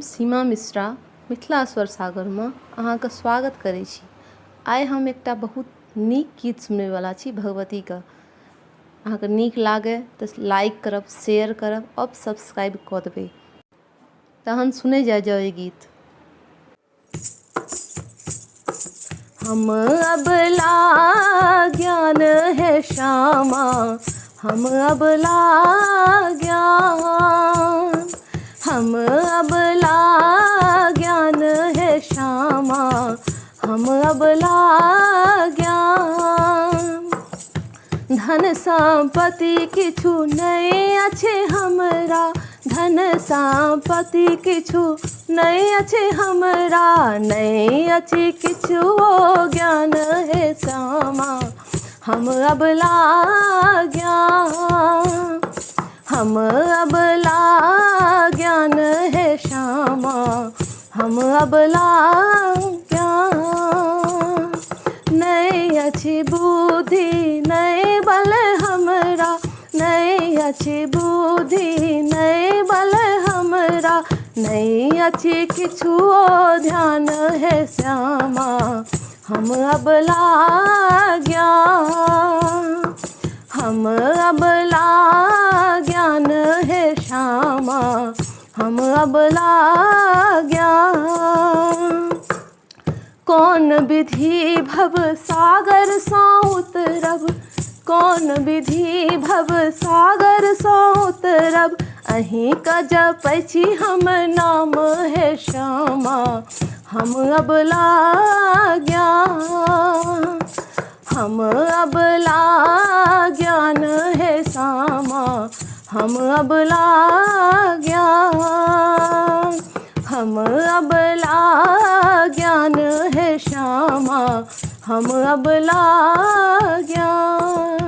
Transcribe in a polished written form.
सीमा मिश्रा मिथिला स्वर सागर में अहाँके स्वागत करै छी। आइ हम एकटा बहुत नीक गीत सुनबै वाला छी भगवती के। अहाँके नीक लागे तऽ लाइक करब, शेयर करब और सब्सक्राइब कऽ देबै। तहन सुनै जाओ ये गीत। हम अबला ज्ञान है श्यामा, हम अबला ज्ञान, हम अबला ज्ञान है श्यामा, हम अबला ज्ञान। धन संपत्ति किछु नहीं अच्छे हमरा, धन संपत्ति किछु नहीं अच्छे हमरा, नहीं अच्छे किछु ओ ज्ञान है श्यामा, हम अबला ज्ञान, हम अबला ज्ञान है श्यामा, हम अबला ज्ञान। नहीं अच्छी बुद्धि नहीं बल हमरा, नहीं अच्छी बुद्धि नहीं बल हमरा, नहीं अच्छी किछु ध्यान है श्यामा, हम अबला ज्ञान, हम अबला ज्ञान है श्यामा, हम अबला ज्ञान। कौन विधि भव सागर सौ उतरब, कौन विधि भव सागर सौ उतरब, अहीं का जपै छी हम नाम है श्यामा, हम अबला ज्ञान, हम अबला ज्ञान है श्यामा, हम अबला ज्ञान, हम अबला ज्ञान है श्यामा, हम अबला ज्ञान।